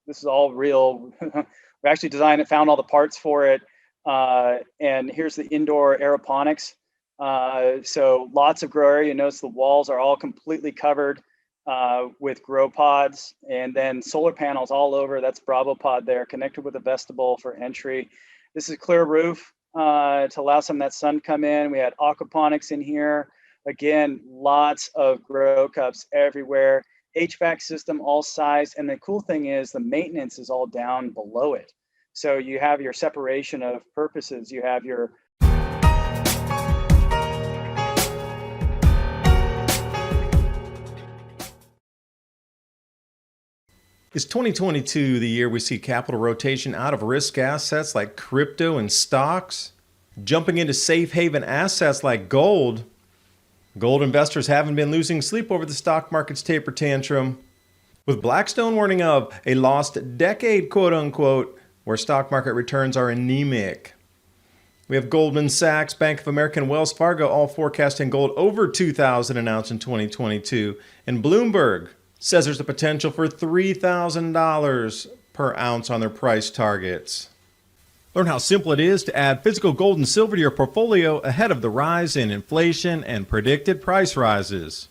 this is all real. We actually designed it, found all the parts for it. And here's the indoor aeroponics. So lots of grow area. You notice the walls are all completely covered with grow pods, and then solar panels all over. That's Bravo Pod there, connected with a vestibule for entry. This is a clear roof to allow some of that sun to come in. We had aquaponics in here. Again, lots of grow cups everywhere. HVAC system all sized. And the cool thing is the maintenance is all down below it. So you have your separation of purposes. You have your Is 2022 the year we see capital rotation out of risk assets like crypto and stocks, jumping into safe haven assets like gold? Gold investors haven't been losing sleep over the stock market's taper tantrum, with Blackstone warning of a lost decade, quote unquote, where stock market returns are anemic. We have Goldman Sachs, Bank of America, and Wells Fargo all forecasting gold over $2,000 an ounce in 2022, and Bloomberg says there's a potential for $3,000 per ounce on their price targets. Learn how simple it is to add physical gold and silver to your portfolio ahead of the rise in inflation and predicted price rises.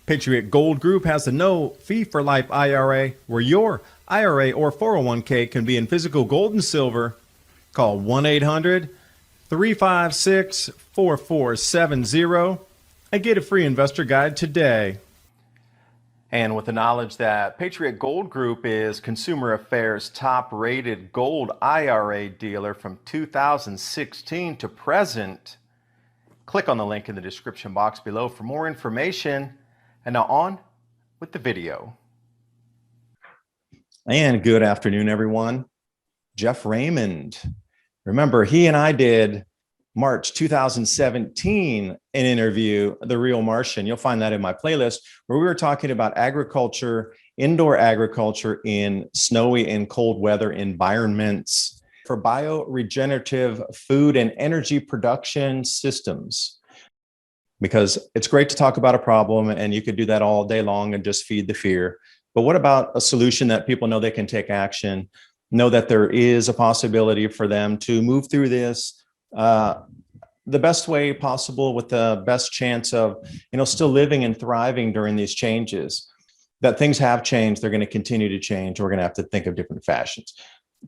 Patriot Gold Group has the no fee for life IRA, where your IRA or 401k can be in physical gold and silver. Call 1-800-356-4470 and get a free investor guide today. And with the knowledge that Patriot Gold Group is Consumer Affairs' top-rated gold IRA dealer from 2016 to present, click on the link in the description box below for more information. And now on with the video. And good afternoon, everyone. Jeff Raymond. Remember, he and I did March 2017 an interview, The Real Martian. You'll find that in my playlist, where we were talking about agriculture, indoor agriculture in snowy and cold weather environments for bioregenerative food and energy production systems. Because it's great to talk about a problem, and you could do that all day long and just feed the fear. But what about a solution that people know they can take action, know that there is a possibility for them to move through this the best way possible, with the best chance of, still living and thriving during these changes? That things have changed, they're going to continue to change. We're going to have to think of different fashions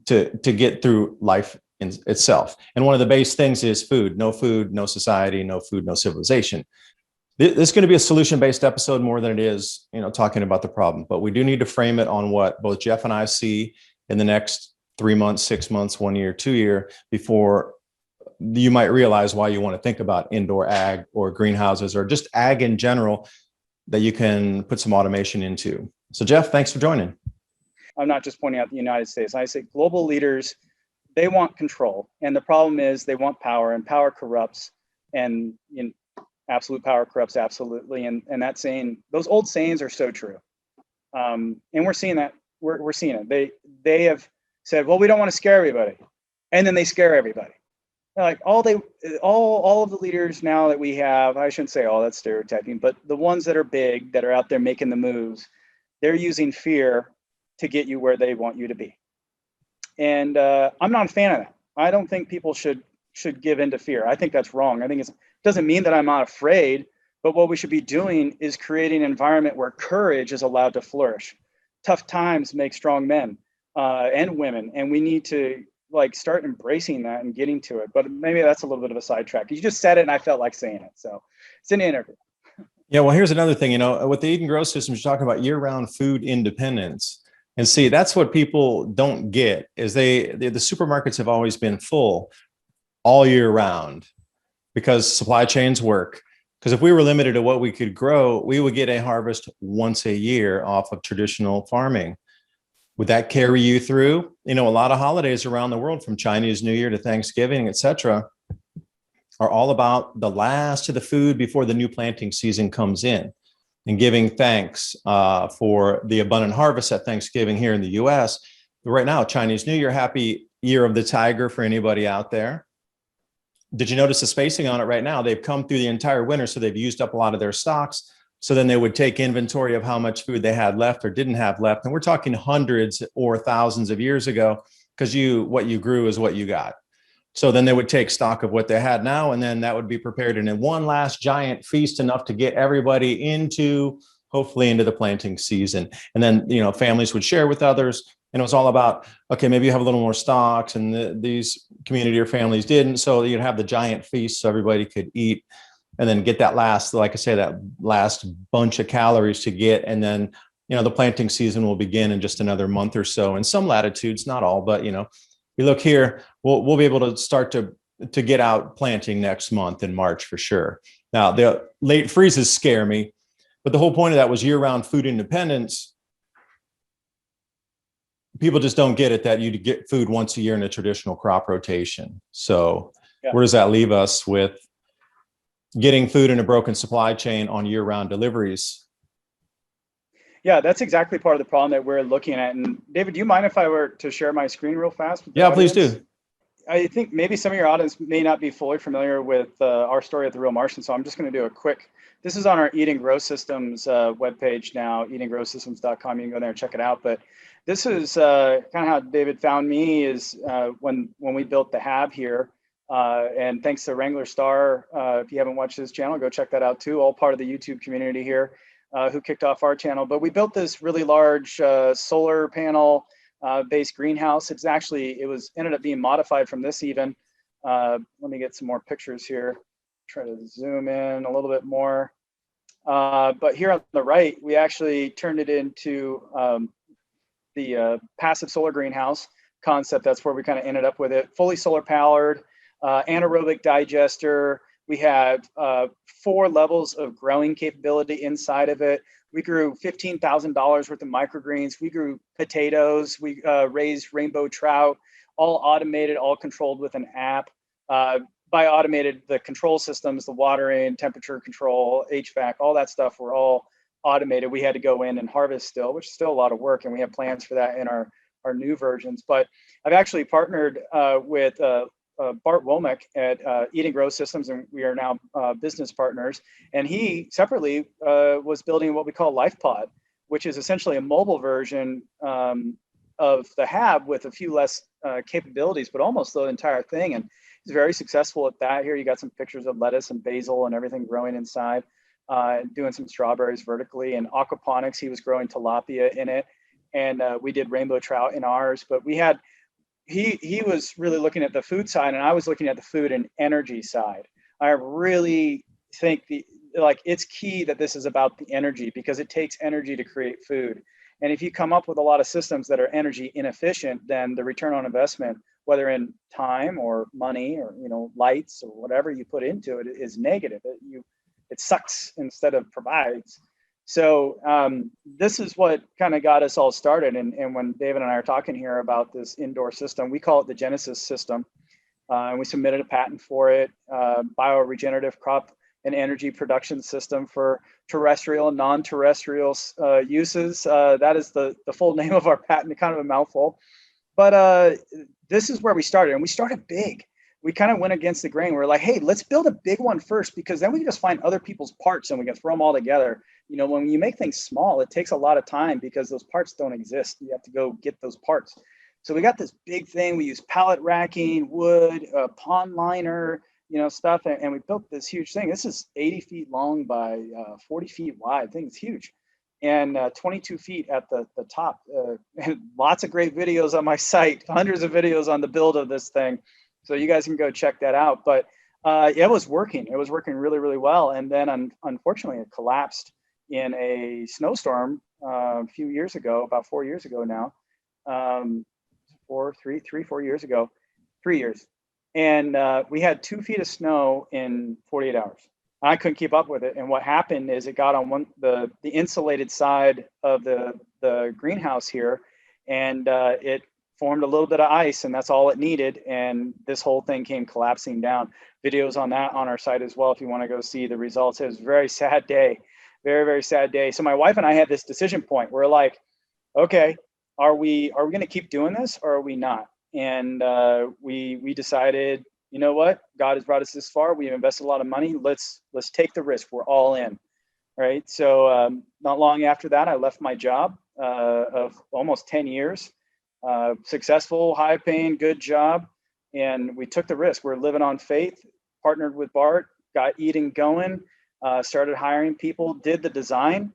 to get through life in itself. And one of the base things is food, no society, no food, no civilization. This is going to be a solution-based episode more than it is, talking about the problem. But we do need to frame it on what both Jeff and I see in the next 3 months, 6 months, 1 year, 2 year, before you might realize why you want to think about indoor ag or greenhouses or just ag in general that you can put some automation into. So Jeff, thanks for joining. I'm not just pointing out the United States. I say global leaders, they want control. And the problem is they want power, and power corrupts, and absolute power corrupts absolutely. And that saying, those old sayings are so true. And we're seeing that, we're seeing it. They have said, well, we don't want to scare everybody. And then they scare everybody. Like all of the leaders now that we have, I shouldn't say all, that's stereotyping, but the ones that are big, that are out there making the moves, they're using fear to get you where they want you to be. And I'm not a fan of that. I don't think people should give in to fear. I think that's wrong. I think it doesn't mean that I'm not afraid, but what we should be doing is creating an environment where courage is allowed to flourish. Tough times make strong men and women, and we need to start embracing that and getting to it. But maybe that's a little bit of a sidetrack. You just said it and I felt like saying it. So it's an interview. Yeah, well, here's another thing, with the Eat and Grow systems, you're talking about year-round food independence. And see, that's what people don't get, is the supermarkets have always been full all year round because supply chains work. Because if we were limited to what we could grow, we would get a harvest once a year off of traditional farming. Would that carry you through? A lot of holidays around the world, from Chinese New Year to Thanksgiving, et cetera, are all about the last of the food before the new planting season comes in, and giving thanks for the abundant harvest at Thanksgiving here in the US. But right now, Chinese New Year, happy year of the tiger for anybody out there. Did you notice the spacing on it right now? They've come through the entire winter, so they've used up a lot of their stocks. So then they would take inventory of how much food they had left or didn't have left. And we're talking hundreds or thousands of years ago, because what you grew is what you got. So then they would take stock of what they had now, and then that would be prepared in one last giant feast, enough to get everybody hopefully into the planting season. And then, families would share with others. And it was all about, okay, maybe you have a little more stocks, and these community or families didn't. So you'd have the giant feast so everybody could eat, and then get that last, like I say, that last bunch of calories to get. And then, the planting season will begin in just another month or so. In some latitudes, not all, but, you look here, we'll be able to start to get out planting next month in March for sure. Now, the late freezes scare me, but the whole point of that was year-round food independence. People just don't get it, that you get food once a year in a traditional crop rotation. So Where does that leave us with getting food in a broken supply chain on year-round deliveries? Yeah, that's exactly part of the problem that we're looking at. And David, do you mind if I were to share my screen real fast with the audience? Please do. I think maybe some of your audience may not be fully familiar with our story at The Real Martian, so I'm just going to do a quick. This is on our Eat and Grow Systems webpage now, eatandgrowsystems.com. You can go there and check it out. But this is kind of how David found me, is when we built the Hab here. And thanks to Wrangler Star, if you haven't watched his channel, go check that out too. All part of the YouTube community here, who kicked off our channel. But we built this really large solar panel based greenhouse. It ended up being modified from this even. Let me get some more pictures here. Try to zoom in a little bit more. But here on the right, we actually turned it into the passive solar greenhouse concept. That's where we kind of ended up with it. Fully solar powered, anaerobic digester. We had 4 levels of growing capability inside of it. We grew $15,000 worth of microgreens. We grew potatoes. We raised rainbow trout, all automated, all controlled with an app. By automated, the control systems, the watering, temperature control, HVAC, all that stuff were all automated. We had to go in and harvest still, which is still a lot of work, and we have plans for that in our new versions. But I've actually partnered with Bart Womack at Eat and Grow Systems, and we are now business partners. And he separately was building what we call LifePod, which is essentially a mobile version of the Hab with a few less capabilities, but almost the entire thing. And he's very successful at that. Here you got some pictures of lettuce and basil and everything growing inside, doing some strawberries vertically, and aquaponics. He was growing tilapia in it, and we did rainbow trout in ours. But we had he was really looking at the food side, and I was looking at the food and energy side. I really think it's key that this is about the energy, because it takes energy to create food. And if you come up with a lot of systems that are energy inefficient, then the return on investment, whether in time or money or lights or whatever you put into it, is negative. It sucks instead of provides. So this is what kind of got us all started. And when David and I are talking here about this indoor system, we call it the Genesis system. And we submitted a patent for it, bioregenerative crop and energy production system for terrestrial and non-terrestrial uses. That is the full name of our patent, kind of a mouthful. But this is where we started, and we started big. We kind of went against the grain. We're like, hey, let's build a big one first, because then we can just find other people's parts and we can throw them all together. When you make things small, it takes a lot of time because those parts don't exist. You have to go get those parts. So we got this big thing. We use pallet racking, wood, pond liner, stuff. And we built this huge thing. This is 80 feet long by 40 feet wide. I think it's huge. And 22 feet at the top. And lots of great videos on my site, hundreds of videos on the build of this thing. So you guys can go check that out. But it was working. It was working really, really well. And then unfortunately, it collapsed in a snowstorm a few years ago, about 4 years ago now. 4 years ago, 3 years. And we had 2 feet of snow in 48 hours. I couldn't keep up with it. And what happened is it got on the insulated side of the greenhouse here, and it formed a little bit of ice, and that's all it needed. And this whole thing came collapsing down. Videos on that on our site as well, if you want to go see the results. It was a very sad day, very, very sad day. So my wife and I had this decision point. We're like, okay, are we going to keep doing this, or are we not? And we decided, you know what? God has brought us this far. We've invested a lot of money. Let's take the risk. We're all in. right? So not long after that, I left my job of almost 10 years, successful, high paying, good job. And we took the risk. We're living on faith, partnered with Bart, got Eden going, started hiring people, did the design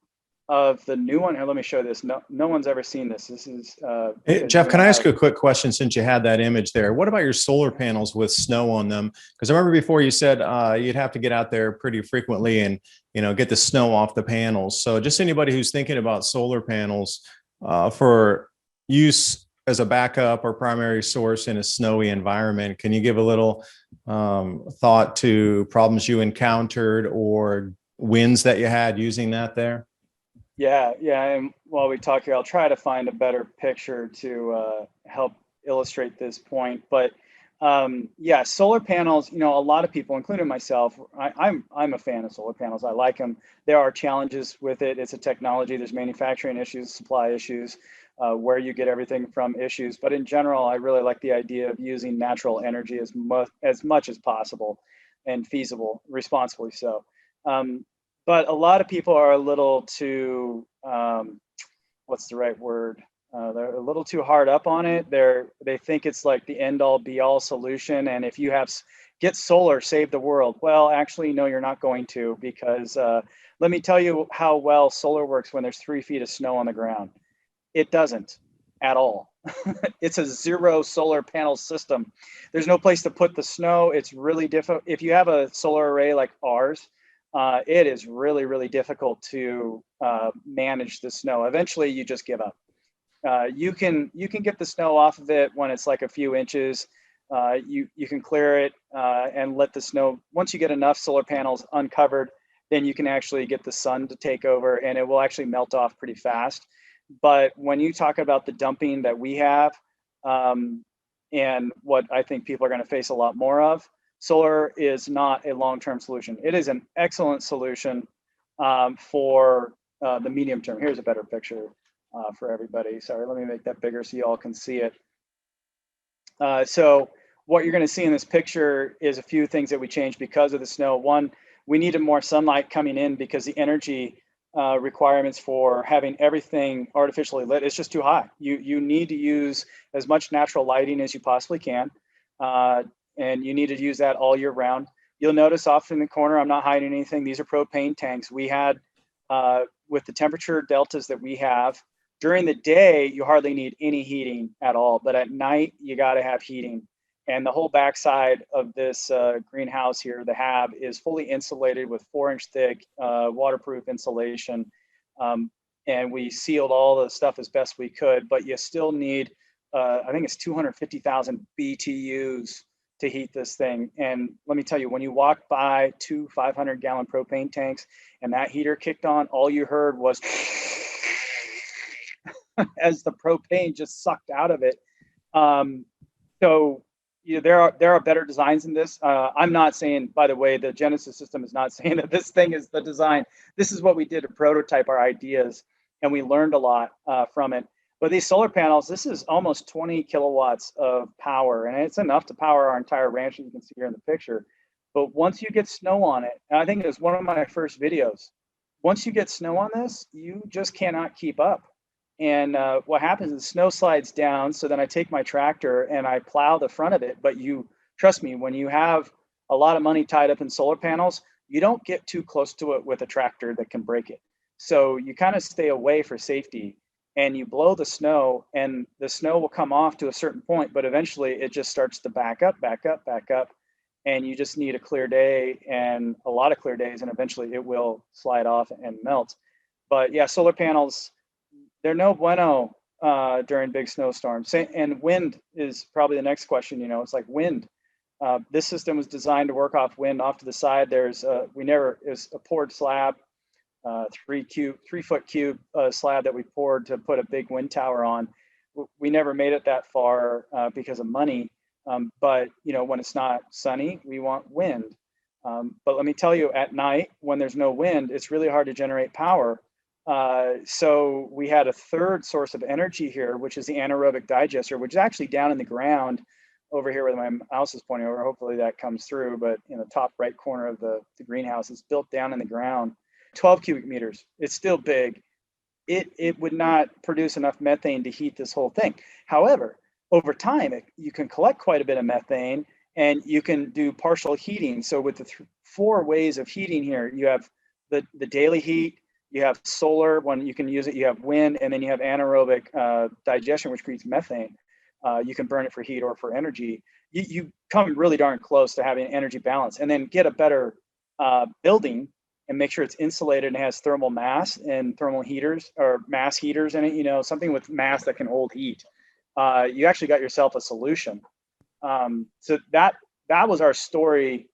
of the new one. Here, let me show this. No one's ever seen this. This is Hey, because Jeff, you and can I I ask have, you a quick question since you had that image there? What about your solar panels with snow on them? Because I remember before you said you'd have to get out there pretty frequently and get the snow off the panels. So just anybody who's thinking about solar panels for use as a backup or primary source in a snowy environment, can you give a little thought to problems you encountered or wins that you had using that there? yeah, yeah. And while we talk here, I'll try to find a better picture to help illustrate this point. But yeah, solar panels. A lot of people, including myself, I'm a fan of solar panels. I like them. There are challenges with it. It's a technology. There's manufacturing issues, supply issues, where you get everything from issues. But in general, I really like the idea of using natural energy as much as possible, and feasible, responsibly so. Um, but a lot of people are a little too what's the right word? They're a little too hard up on it. They think it's like the end all be all solution. And if you have get solar, save the world. Well, actually, no, you're not going to, because let me tell you how well solar works when there's 3 feet of snow on the ground. It doesn't at all. It's a zero solar panel system. There's no place to put the snow. It's really difficult. If you have a solar array like ours, it is really, really difficult to manage the snow. Eventually, you just give up. You can get the snow off of it when it's like a few inches. You can clear it and let the snow. Once you get enough solar panels uncovered, then you can actually get the sun to take over, and it will actually melt off pretty fast. But when you talk about the dumping that we have, um, and what I think people are going to face a lot more of, solar is not a long-term solution. It is an excellent solution for the medium term. Here's a better picture for everybody. Sorry, let me make that bigger so you all can see it. So what you're going to see in this picture is a few things that we changed because of the snow. One, we needed more sunlight coming in because the energy requirements for having everything artificially lit is just too high. You need to use as much natural lighting as you possibly can, and you need to use that all year round. You'll notice off in the corner, I'm not hiding anything. These are propane tanks. We had, with the temperature deltas that we have, during the day, you hardly need any heating at all, but at night, you got to have heating. And the whole backside of this greenhouse here, the hab, is fully insulated with 4-inch thick waterproof insulation. And we sealed all the stuff as best we could, but you still need, I think it's 250,000 BTUs to heat this thing. And let me tell you, when you walk by 2 500-gallon propane tanks and that heater kicked on, all you heard was as the propane just sucked out of it. So there are better designs in this. I'm not saying, by the way, the Genesis system is not saying that this thing is the design. This is what we did to prototype our ideas, and we learned a lot from it. But these solar panels, this is almost 20 kilowatts of power, and it's enough to power our entire ranch, as you can see here in the picture. But once you get snow on it, and I think it was one of my first videos, once you get snow on this, you just cannot keep up. And what happens is snow slides down. So then I take my tractor and I plow the front of it. But you trust me, when you have a lot of money tied up in solar panels, you don't get too close to it with a tractor that can break it. So you kind of stay away for safety, and you blow the snow, and the snow will come off to a certain point, but eventually it just starts to back up, back up, back up. And you just need a clear day and a lot of clear days, and eventually it will slide off and melt. But yeah, solar panels, they're no bueno during big snowstorms. And wind is probably the next question. It's like wind. This system was designed to work off wind off to the side. There's is a poured slab, 3-foot cube slab that we poured to put a big wind tower on. We never made it that far because of money. But when it's not sunny, we want wind. But let me tell you, at night when there's no wind, it's really hard to generate power. So we had a third source of energy here, which is the anaerobic digester, which is actually down in the ground over here where my mouse is pointing over. Hopefully that comes through, but in the top right corner of the greenhouse, it's built down in the ground. 12 cubic meters. It's still big. It would not produce enough methane to heat this whole thing. However, over time, you can collect quite a bit of methane and you can do partial heating. So with the 4 ways of heating here, you have the daily heat, you have solar when you can use it, you have wind, and then you have anaerobic digestion, which creates methane. You can burn it for heat or for energy. You come really darn close to having energy balance, and then get a better building and make sure it's insulated and has thermal mass and thermal heaters or mass heaters in it, you know, something with mass that can hold heat. You actually got yourself a solution. So that was our story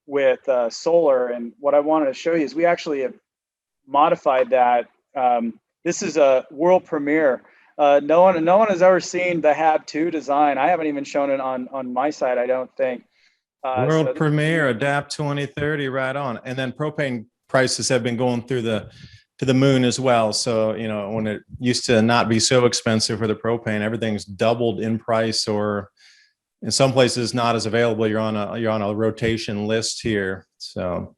with solar. And what I wanted to show you is we actually have modified that. This is a world premiere. No one has ever seen the HAB 2 design. I haven't even shown it on my side, I don't think. World premiere, Adapt 2030, right on. And then propane prices have been going through to the moon as well. So, you know, when it used to not be so expensive for the propane, everything's doubled in price, or in some places not as available. You're on a rotation list here. So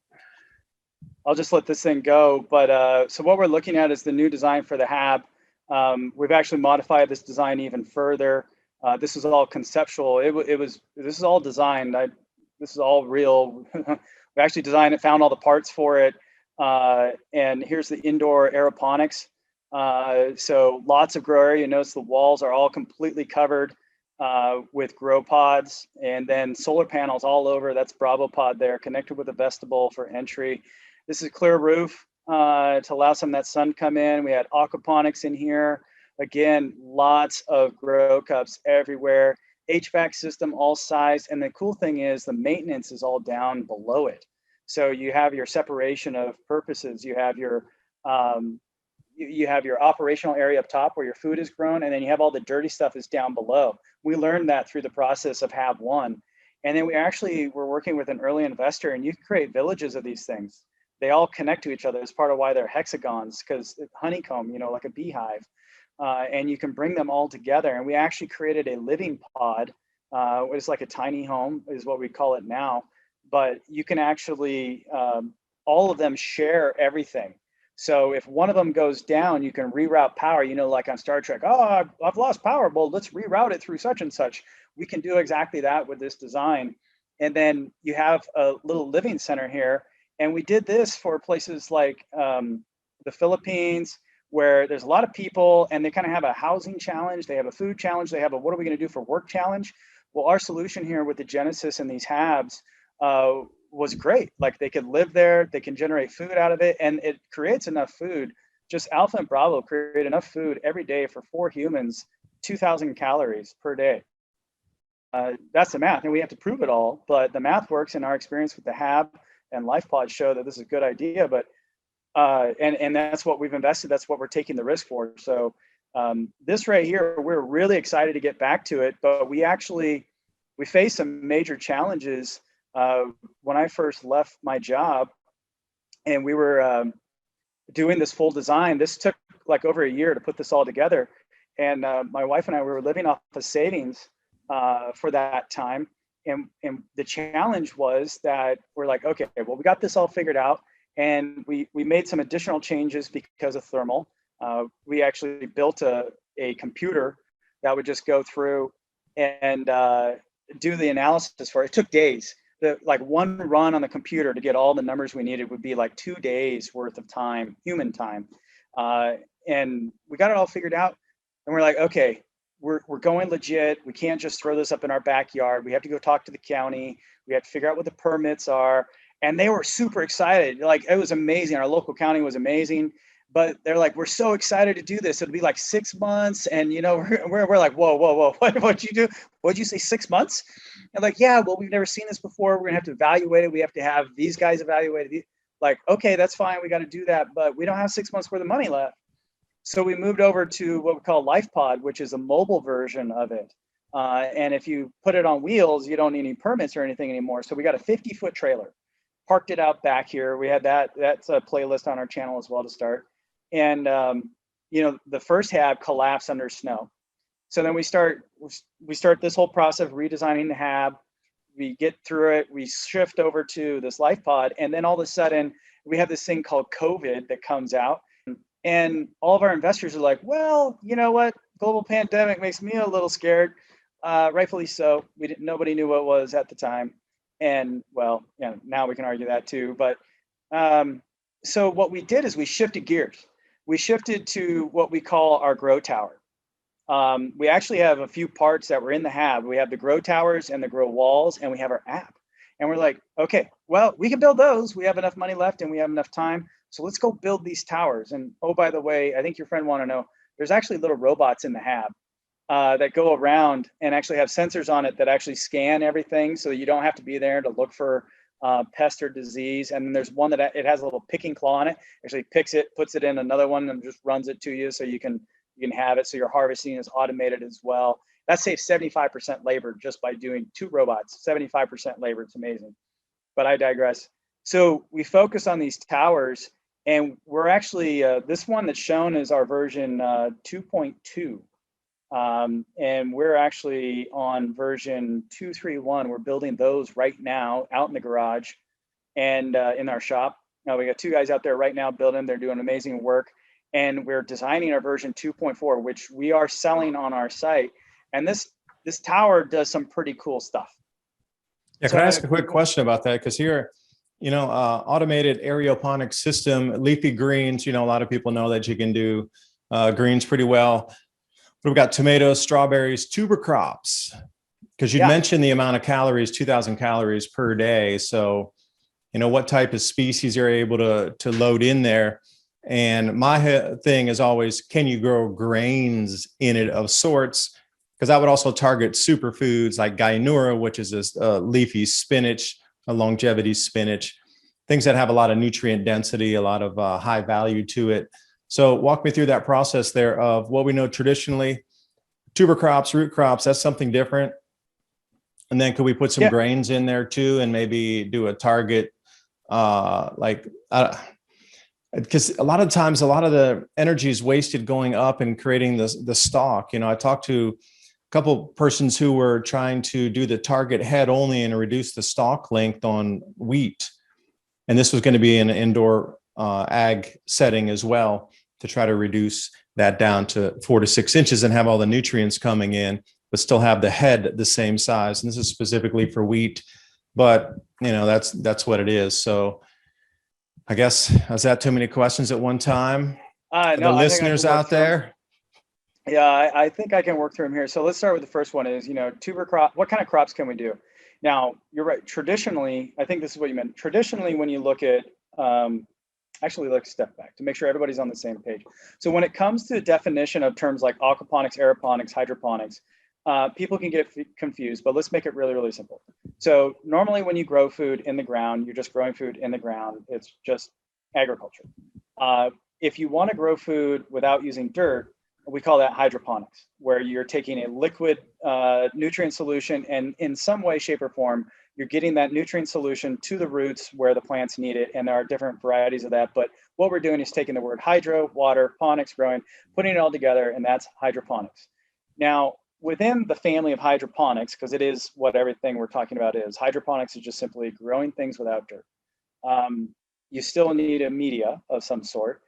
I'll just let this thing go. But so what we're looking at is the new design for the HAB. We've actually modified this design even further. This is all conceptual. This is all designed. This is all real. We actually designed it, found all the parts for it. And here's the indoor aeroponics. So lots of grow area. You notice the walls are all completely covered with grow pods, and then solar panels all over. That's Bravo pod there, connected with a vestibule for entry. This is clear roof to allow some of that sun come in. We had aquaponics in here. Again, lots of grow cups everywhere. HVAC system all sized, and the cool thing is the maintenance is all down below it. So you have your separation of purposes. You have your you have your operational area up top where your food is grown, and then you have all the dirty stuff is down below. We learned that through the process of HAB 1. And then we actually were working with an early investor, and you can create villages of these things. They all connect to each other as part of why they're hexagons, because honeycomb, you know, like a beehive. And you can bring them all together. And we actually created a living pod. It's like a tiny home is what we call it now. But you can actually, all of them share everything. So if one of them goes down, you can reroute power, you know, like on Star Trek. Oh, I've lost power. Well, let's reroute it through such and such. We can do exactly that with this design. And then you have a little living center here. And we did this for places like the Philippines, where there's a lot of people and they kind of have a housing challenge, they have a food challenge, they have a what are we going to do for work challenge. Well, our solution here with the Genesis and these HABs was great. Like they could live there, they can generate food out of it, and it creates enough food. Just Alpha and Bravo create enough food every day for 4 humans, 2,000 calories per day. That's the math, and we have to prove it all, but the math works. In our experience with the HAB and LifePod show that this is a good idea, but and that's what we've invested. That's what we're taking the risk for. So this right here, we're really excited to get back to it, but we faced some major challenges when I first left my job, and we were doing this full design. This took like over a year to put this all together. And my wife and I, we were living off of savings for that time. And the challenge was that we're like, okay, well, we got this all figured out. And we made some additional changes because of thermal. We actually built a computer that would just go through and do the analysis for it. It took days. Like one run on the computer to get all the numbers we needed would be like 2 days worth of time, human time. And we got it all figured out. And we're like, okay, we're going legit. We can't just throw this up in our backyard. We have to go talk to the county. We have to figure out what the permits are. And they were super excited. Like, it was amazing. Our local county was amazing. But they're like, we're so excited to do this. It'll be like 6 months. And, you know, we're like, whoa. What'd you do? What'd you say, 6 months? And like, yeah, well, we've never seen this before. We're going to have to evaluate it. We have to have these guys evaluate it. Like, okay, that's fine. We got to do that. But we don't have 6 months worth of money left. So we moved over to what we call LifePod, which is a mobile version of it. And if you put it on wheels, you don't need any permits or anything anymore. So we got a 50-foot trailer, parked it out back here. We had that's a playlist on our channel as well to start. And, you know, the first HAB collapsed under snow. So then we start this whole process of redesigning the HAB. We get through it. We shift over to this LifePod. And then all of a sudden, we have this thing called COVID that comes out, and all of our investors are like, well, you know what? Global pandemic makes me a little scared. Rightfully so. Nobody knew what it was at the time. And well, yeah, now we can argue that too. But so what we did is we shifted gears. We shifted to what we call our grow tower. We actually have a few parts that were in the hab. We have the grow towers and the grow walls, and we have our app. And we're like, okay, well, we can build those. We have enough money left and we have enough time. So let's go build these towers. And oh, by the way, I think your friend want to know, there's actually little robots in the hab that go around and actually have sensors on it that actually scan everything so that you don't have to be there to look for pest or disease. And then there's one that it has a little picking claw on it, actually picks it, puts it in another one and just runs it to you so you can have it. So your harvesting is automated as well. That saves 75% labor just by doing 2 robots, 75% labor. It's amazing, but I digress. So we focus on these towers, and we're actually, this one that's shown is our version 2.2. And we're actually on version 2.3.1. We're building those right now out in the garage and in our shop. Now we got 2 guys out there right now building. They're doing amazing work. And we're designing our version 2.4, which we are selling on our site. And this tower does some pretty cool stuff. Yeah, can I ask a quick question about that? Because here, automated aeroponics system, leafy greens, a lot of people know that you can do greens pretty well. We've got tomatoes, strawberries, tuber crops, because you mentioned the amount of calories, 2,000 calories per day. So, what type of species you're able to load in there. And my thing is always, can you grow grains in it of sorts? Because I would also target superfoods like Guyanura, which is this leafy spinach, a longevity spinach, things that have a lot of nutrient density, a lot of high value to it. So walk me through that process there of what we know traditionally, tuber crops, root crops, that's something different. And then could we put some grains in there too, and maybe do a target because a lot of times, a lot of the energy is wasted going up and creating the stalk. I talked to a couple persons who were trying to do the target head only and reduce the stalk length on wheat. And this was going to be an indoor ag setting as well, to try to reduce that down to 4 to 6 inches and have all the nutrients coming in, but still have the head the same size. And this is specifically for wheat, but that's what it is. So I guess, is that too many questions at one time? No, the listeners out there? Yeah, I think I can work through them here. So let's start with the first one is, tuber crop. What kind of crops can we do? Now, you're right. Traditionally, I think this is what you meant. Traditionally, when you look at, actually let's step back to make sure everybody's on the same page. So when it comes to the definition of terms like aquaponics, aeroponics, hydroponics, people can get confused, but let's make it really, really simple. So normally when you grow food in the ground, you're just growing food in the ground. It's just agriculture. If you want to grow food without using dirt, we call that hydroponics, where you're taking a liquid nutrient solution and in some way, shape, or form, you're getting that nutrient solution to the roots where the plants need it. And there are different varieties of that. But what we're doing is taking the word hydro, water, ponics, growing, putting it all together, and that's hydroponics. Now, within the family of hydroponics, because it is what everything we're talking about is, hydroponics is just simply growing things without dirt. You still need a media of some sort.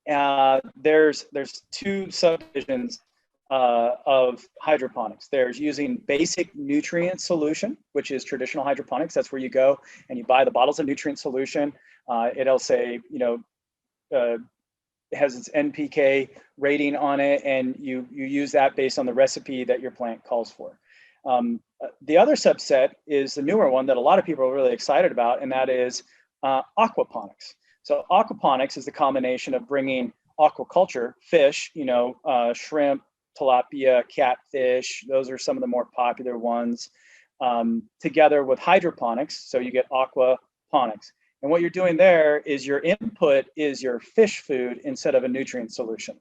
There's 2 subdivisions of hydroponics. There's using basic nutrient solution, which is traditional hydroponics. That's where you go and you buy the bottles of nutrient solution. It'll say, it has its NPK rating on it, and you use that based on the recipe that your plant calls for. The other subset is the newer one that a lot of people are really excited about, and that is aquaponics. So aquaponics is the combination of bringing aquaculture, fish, shrimp, tilapia, catfish, those are some of the more popular ones, together with hydroponics. So you get aquaponics. And what you're doing there is your input is your fish food instead of a nutrient solution.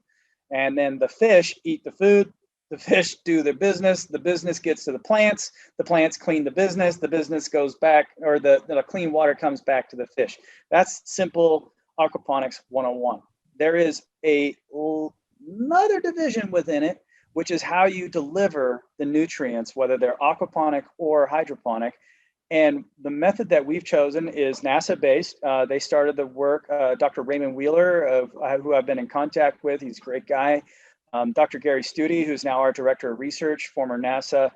And then the fish eat the food, the fish do their business, the business gets to the plants clean the business goes back, or the clean water comes back to the fish. That's simple aquaponics 101. There is another division within it, which is how you deliver the nutrients, whether they're aquaponic or hydroponic. And the method that we've chosen is NASA-based. They started the work, Dr. Raymond Wheeler, who I've been in contact with. He's a great guy. Dr. Gary Studi, who's now our director of research, former NASA.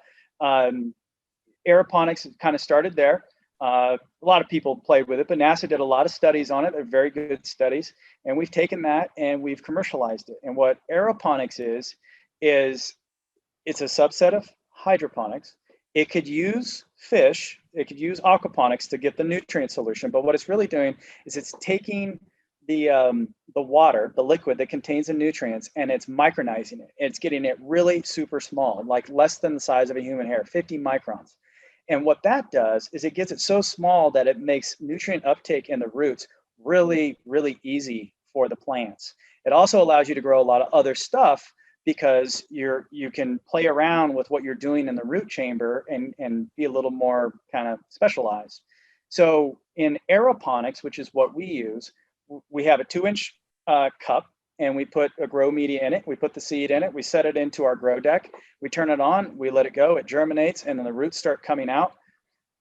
Aeroponics kind of started there. A lot of people played with it, but NASA did a lot of studies on it. They're very good studies. And we've taken that and we've commercialized it. And what aeroponics is it's a subset of hydroponics. It could use fish, it could use aquaponics to get the nutrient solution. But what it's really doing is it's taking the water, the liquid that contains the nutrients, and it's micronizing it. It's getting it really super small, like less than the size of a human hair, 50 microns. And what that does is it gets it so small that it makes nutrient uptake in the roots really, really easy for the plants. It also allows you to grow a lot of other stuff because you can play around with what you're doing in the root chamber and be a little more kind of specialized. So in aeroponics, which is what we use, we have a 2-inch cup and we put a grow media in it. We put the seed in it. We set it into our grow deck. We turn it on. We let it go. It germinates, and then the roots start coming out.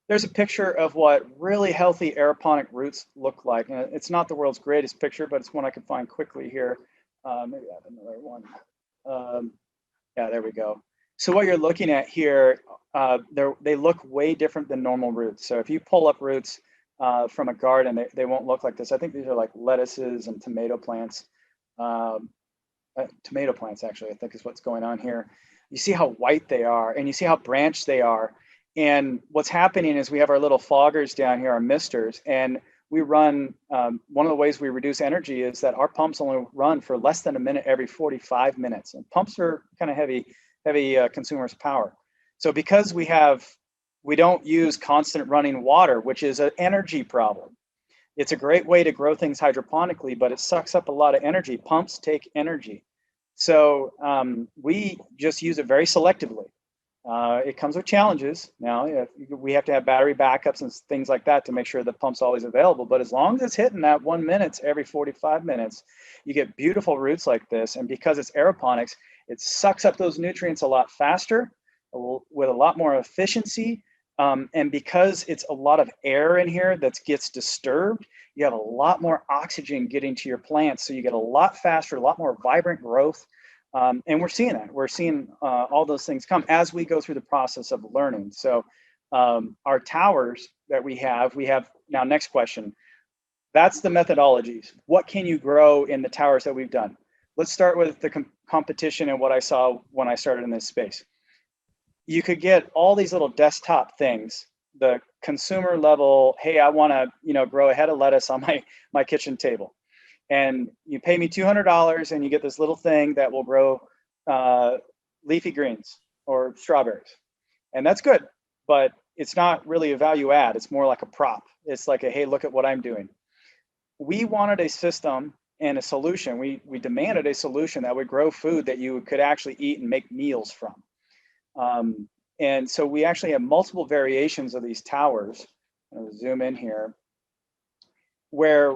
There's a picture of what really healthy aeroponic roots look like. And it's not the world's greatest picture, but it's one I could find quickly here. Maybe I have another one. Yeah, there we go. So what you're looking at here, they look way different than normal roots. So if you pull up roots from a garden, they won't look like this. I think these are like lettuces and tomato plants. Tomato plants, actually, I think is what's going on here. You see how white they are, and you see how branched they are. And what's happening is we have our little foggers down here, our misters, and we run, one of the ways we reduce energy is that our pumps only run for less than a minute every 45 minutes. And pumps are kind of heavy consumers of power. So because we don't use constant running water, which is an energy problem. It's a great way to grow things hydroponically, but it sucks up a lot of energy. Pumps take energy. So we just use it very selectively. It comes with challenges. Now, we have to have battery backups and things like that to make sure the pump's always available. But as long as it's hitting that 1 minute every 45 minutes, you get beautiful roots like this. And because it's aeroponics, it sucks up those nutrients a lot faster, with a lot more efficiency. And because it's a lot of air in here that gets disturbed, you have a lot more oxygen getting to your plants. So you get a lot faster, a lot more vibrant growth. And we're seeing that. We're seeing all those things come as we go through the process of learning. So our towers that we have now, next question. That's the methodologies. What can you grow in the towers that we've done? Let's start with the competition and what I saw when I started in this space. You could get all these little desktop things, the consumer level, hey, I want to, grow a head of lettuce on my kitchen table. And you pay me $200 and you get this little thing that will grow leafy greens or strawberries. And that's good, but it's not really a value add. It's more like a prop. It's like hey, look at what I'm doing. We wanted a system and a solution. We demanded a solution that would grow food that you could actually eat and make meals from. And so we actually have multiple variations of these towers. I'll zoom in here, where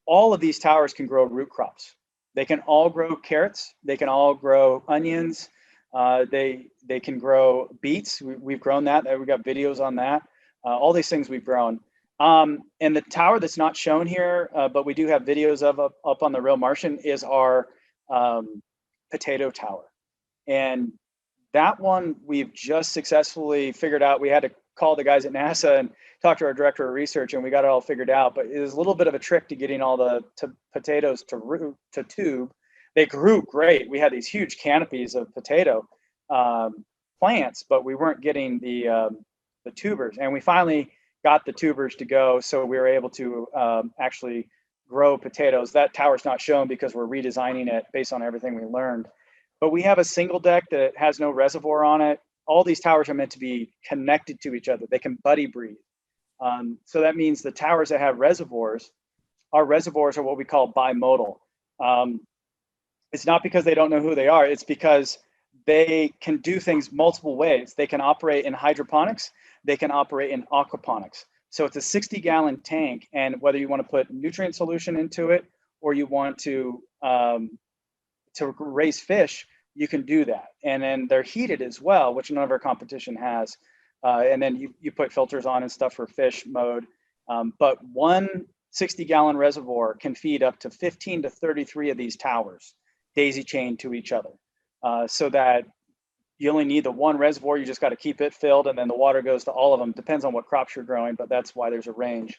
all of these towers can grow root crops. They can all grow carrots. They can all grow onions. They can grow beets. We've grown that. We've got videos on that. All these things we've grown. And the tower that's not shown here, but we do have videos of up on the Real Martian, is our potato tower. And that one we've just successfully figured out. We had to call the guys at NASA and talk to our director of research, and we got it all figured out. But it was a little bit of a trick to getting all the potatoes to tube. They grew great. We had these huge canopies of potato plants, but we weren't getting the tubers. And we finally got the tubers to go, so we were able to actually grow potatoes. That tower's not shown because we're redesigning it based on everything we learned. But we have a single deck that has no reservoir on it. All these towers are meant to be connected to each other. They can buddy breathe. So that means the towers that have reservoirs, our reservoirs are what we call bimodal. It's not because they don't know who they are. It's because they can do things multiple ways. They can operate in hydroponics. They can operate in aquaponics. So it's a 60-gallon tank. And whether you want to put nutrient solution into it or you want to raise fish, you can do that. And then they're heated as well, which none of our competition has. and then you put filters on and stuff for fish mode. But one 60-gallon reservoir can feed up to 15 to 33 of these towers, daisy chained to each other, so that you only need the one reservoir. You just got to keep it filled, and then the water goes to all of them. Depends on what crops you're growing, but that's why there's a range.